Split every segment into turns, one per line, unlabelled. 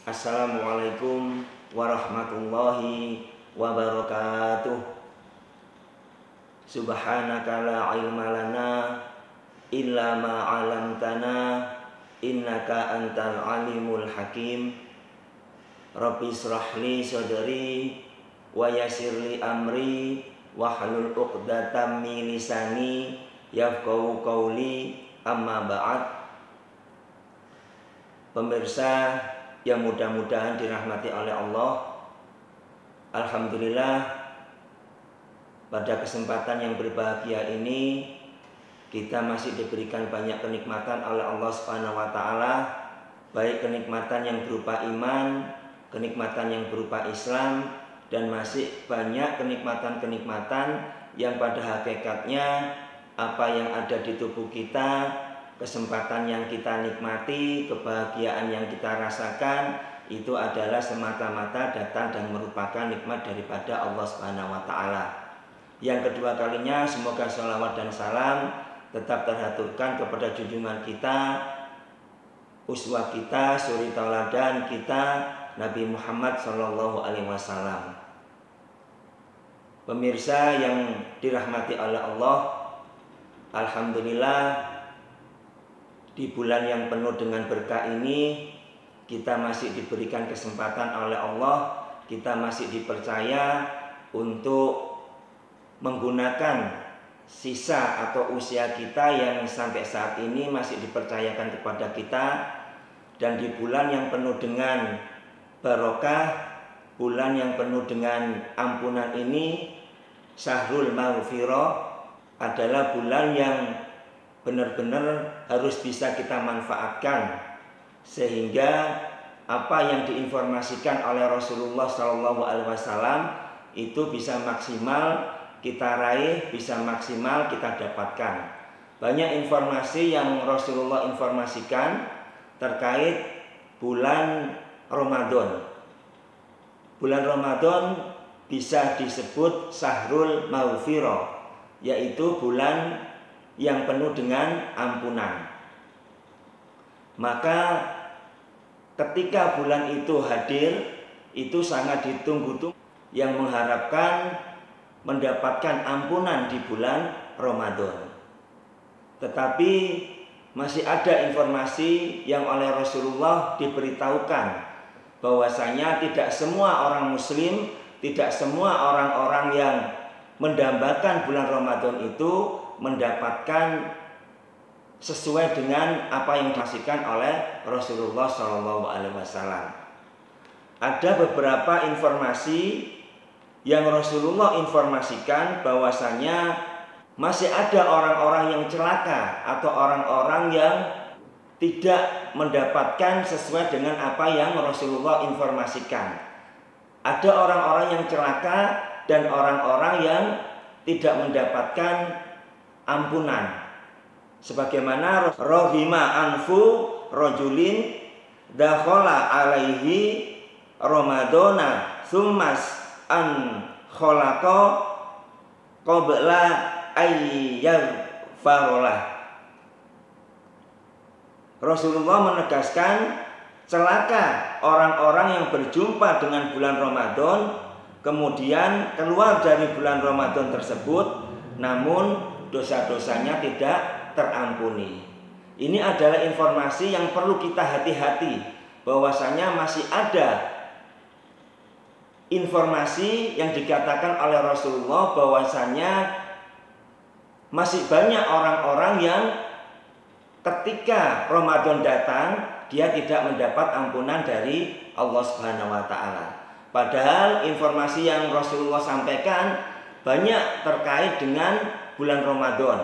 Assalamualaikum warahmatullahi wabarakatuh. Subhanaka la ilma lana illa ma 'allamtana innaka antal alimul hakim. Rabbi shrahli sadri wa yassirli amri wahlul 'uqdatam min lisani yafqahu qawli, amma ba'd. Pemirsa yang mudah-mudahan dirahmati oleh Allah, alhamdulillah pada kesempatan yang berbahagia ini kita masih diberikan banyak kenikmatan oleh Allah Subhanahu wa taala, baik kenikmatan yang berupa iman, kenikmatan yang berupa Islam, dan masih banyak kenikmatan-kenikmatan yang pada hakikatnya apa yang ada di tubuh kita, kesempatan yang kita nikmati, kebahagiaan yang kita rasakan, itu adalah semata-mata datang dan merupakan nikmat daripada Allah Subhanahu wa taala. Yang kedua kalinya, semoga sholawat dan salam tetap terhaturkan kepada junjungan kita, uswah kita, suri tauladan kita, Nabi Muhammad SAW. Pemirsa yang dirahmati oleh Allah, alhamdulillah di bulan yang penuh dengan berkah ini kita masih diberikan kesempatan oleh Allah, kita masih dipercaya untuk menggunakan sisa atau usia kita yang sampai saat ini masih dipercayakan kepada kita. Dan di bulan yang penuh dengan barokah, bulan yang penuh dengan ampunan ini, Syahrul Maghfirah, adalah bulan yang benar-benar harus bisa kita manfaatkan, sehingga apa yang diinformasikan oleh Rasulullah SAW itu bisa maksimal kita raih, bisa maksimal kita dapatkan. Banyak informasi yang Rasulullah informasikan terkait bulan Ramadan. Bulan Ramadan bisa disebut Syahrul Maghfirah, yaitu bulan yang penuh dengan ampunan. Maka ketika bulan itu hadir, itu sangat ditunggu-tunggu, yang mengharapkan mendapatkan ampunan di bulan Ramadan. Tetapi masih ada informasi yang oleh Rasulullah diberitahukan bahwasanya tidak semua orang muslim, tidak semua orang-orang yang mendambakan bulan Ramadan itu mendapatkan sesuai dengan apa yang disampaikan oleh Rasulullah SAW. Ada beberapa informasi yang Rasulullah informasikan bahwasanya masih ada orang-orang yang celaka atau orang-orang yang tidak mendapatkan sesuai dengan apa yang Rasulullah informasikan. Ada orang-orang yang celaka dan orang-orang yang tidak mendapatkan ampunan. Sebagaimana rohima anfu rojulin dakhala alaihi ramadana summas an kholaqa qabla ayyar farolah. Rasulullah menegaskan celaka orang-orang yang berjumpa dengan bulan Ramadan kemudian keluar dari bulan Ramadan tersebut namun dosa-dosanya tidak terampuni. Ini adalah informasi yang perlu kita hati-hati, bahwasanya masih ada informasi yang dikatakan oleh Rasulullah bahwasanya masih banyak orang-orang yang ketika Ramadan datang dia tidak mendapat ampunan dari Allah Subhanahu wa taala. Padahal informasi yang Rasulullah sampaikan banyak terkait dengan bulan Ramadan.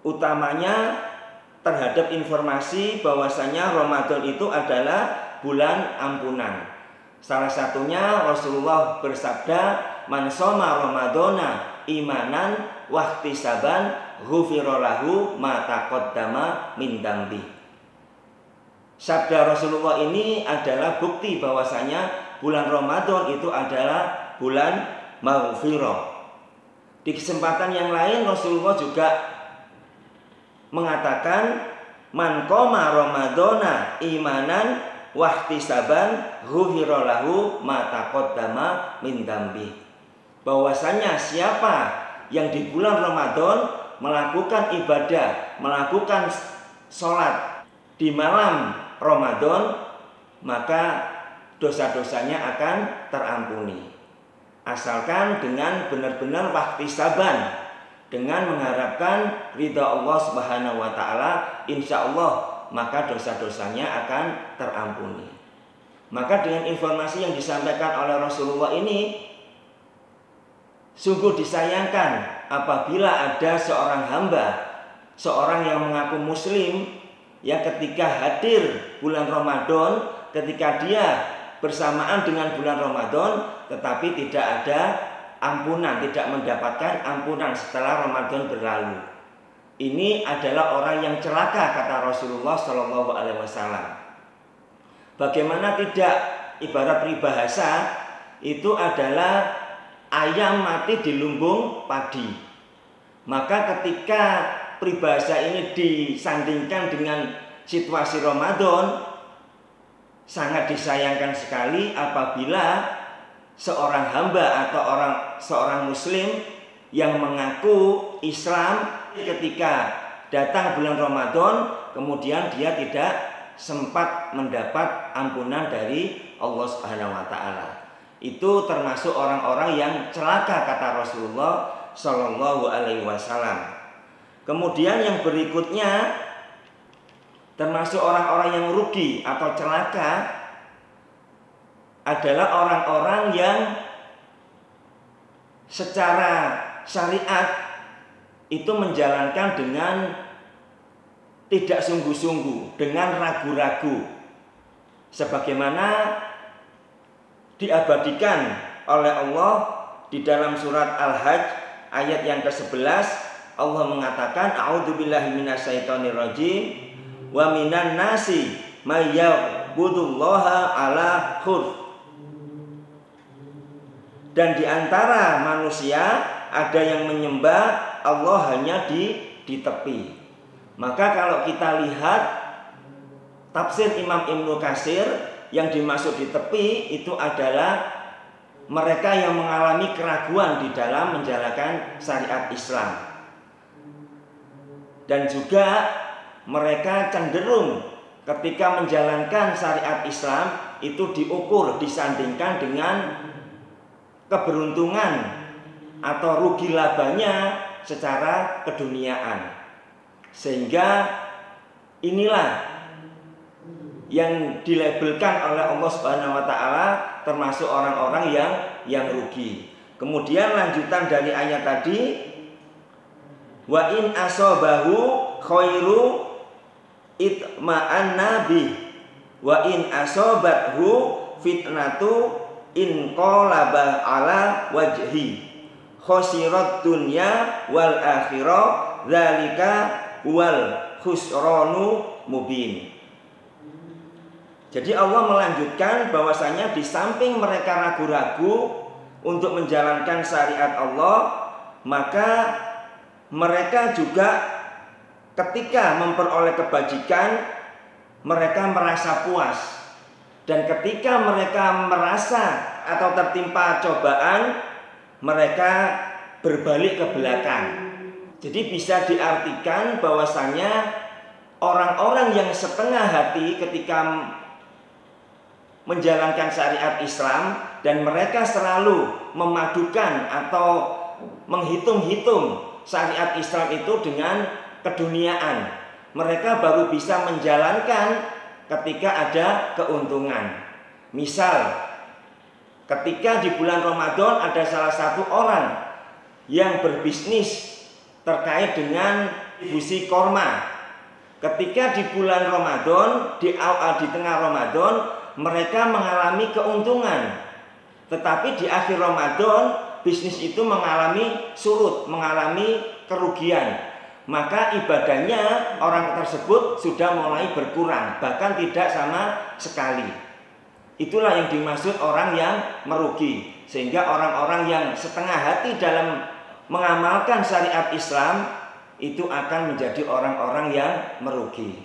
Utamanya terhadap informasi bahwasanya Ramadan itu adalah bulan ampunan. Salah satunya Rasulullah bersabda, "Man shoma Ramadana imanan wahtisaban ghufira lahu ma taqaddama min dambi." Sabda Rasulullah ini adalah bukti bahwasanya bulan Ramadan itu adalah bulan maghfirah. Di kesempatan yang lain Rasulullah juga mengatakan man qoma ramadhana imanan wahtisaban ghufira lahu ma taqaddama min dzambi. Bahwasanya siapa yang di bulan Ramadan melakukan ibadah, melakukan sholat di malam Ramadan, maka dosa-dosanya akan terampuni. Asalkan dengan benar-benar wahtisaban, dengan mengharapkan ridha Allah Subhanahu wa taala, insya Allah maka dosa-dosanya akan terampuni. Maka dengan informasi yang disampaikan oleh Rasulullah ini, sungguh disayangkan apabila ada seorang hamba, seorang yang mengaku muslim, yang ketika hadir bulan Ramadan, ketika dia bersamaan dengan bulan Ramadan, tetapi tidak ada ampunan, tidak mendapatkan ampunan setelah Ramadan berlalu. Ini adalah orang yang celaka, kata Rasulullah Shallallahu Alaihi Wasallam. Bagaimana tidak, ibarat peribahasa itu adalah ayam mati di lumbung padi. Maka ketika peribahasa ini disandingkan dengan situasi Ramadan, sangat disayangkan sekali apabila seorang hamba atau seorang muslim yang mengaku Islam ketika datang bulan Ramadan, kemudian dia tidak sempat mendapat ampunan dari Allah Subhanahu wa taala. Itu termasuk orang-orang yang celaka, kata Rasulullah Shallallahu Alaihi Wasallam. Kemudian yang berikutnya termasuk orang-orang yang rugi atau celaka adalah orang-orang yang secara syariat itu menjalankan dengan tidak sungguh-sungguh, dengan ragu-ragu. Sebagaimana diabadikan oleh Allah di dalam surat Al-Hajj ayat yang ke-11, Allah mengatakan a'udzubillahi minasyaitonirrajim wa minan nasi may ya'budullaha ala khurf. Dan di antara manusia ada yang menyembah Allah hanya di tepi. Maka kalau kita lihat tafsir Imam Ibnu Katsir, yang dimaksud di tepi itu adalah mereka yang mengalami keraguan di dalam menjalankan syariat Islam. Dan juga mereka cenderung ketika menjalankan syariat Islam itu diukur, disandingkan dengan keberuntungan atau rugi labanya secara keduniaan. Sehingga inilah yang dilabelkan oleh Allah Subhanahu wa taala termasuk orang-orang yang rugi. Kemudian lanjutan dari ayat tadi, wa in asabahu khairu itma'anna bih wa in asabathu fitnatu in qalaba ala wajhi khosirat dunya wal akhirah dzalika wal khusranu mubin. Jadi Allah melanjutkan bahwasanya di samping mereka ragu-ragu untuk menjalankan syariat Allah, maka mereka juga ketika memperoleh kebajikan mereka merasa puas. Dan ketika mereka merasa atau tertimpa cobaan, mereka berbalik ke belakang. Jadi bisa diartikan bahwasanya orang-orang yang setengah hati ketika menjalankan syariat Islam dan mereka selalu memadukan atau menghitung-hitung syariat Islam itu dengan keduniaan, mereka baru bisa menjalankan ketika ada keuntungan. Misal ketika di bulan Ramadan ada salah satu orang yang berbisnis terkait dengan distribusi korma. Ketika di bulan Ramadan, di tengah Ramadan mereka mengalami keuntungan, tetapi di akhir Ramadan bisnis itu mengalami surut, mengalami kerugian. Maka ibadahnya orang tersebut sudah mulai berkurang, bahkan tidak sama sekali. Itulah yang dimaksud orang yang merugi. Sehingga orang-orang yang setengah hati dalam mengamalkan syariat Islam itu akan menjadi orang-orang yang merugi.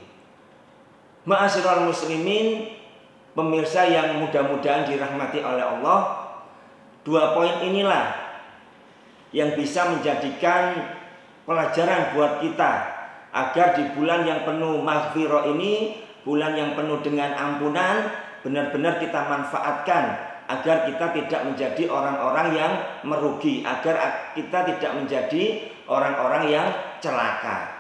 Ma'asyiral muslimin, pemirsa yang mudah-mudahan dirahmati oleh Allah, 2 poin inilah yang bisa menjadikan pelajaran buat kita agar di bulan yang penuh maghfirah ini, bulan yang penuh dengan ampunan, benar-benar kita manfaatkan agar kita tidak menjadi orang-orang yang merugi, agar kita tidak menjadi orang-orang yang celaka.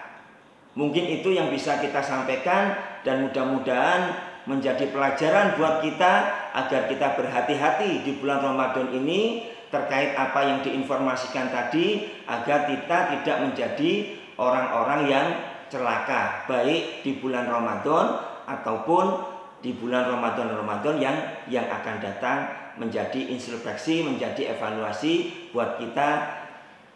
Mungkin itu yang bisa kita sampaikan, dan mudah-mudahan menjadi pelajaran buat kita agar kita berhati-hati di bulan Ramadan ini terkait apa yang diinformasikan tadi, agar kita tidak menjadi orang-orang yang celaka baik di bulan Ramadan ataupun di bulan Ramadan yang akan datang, menjadi introspeksi, menjadi evaluasi buat kita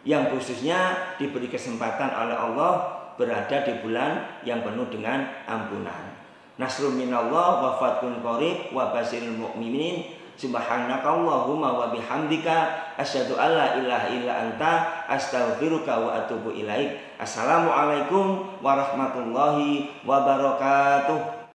yang khususnya diberi kesempatan oleh Allah berada di bulan yang penuh dengan ampunan. Nasrun minallah wa fathun qarib wa basyiril mu'minin. Subhanakallahumma wa bihamdika asyhadu an la ilaha illa anta astaghfiruka wa atubu ilaik. Assalamualaikum warahmatullahi wabarakatuh.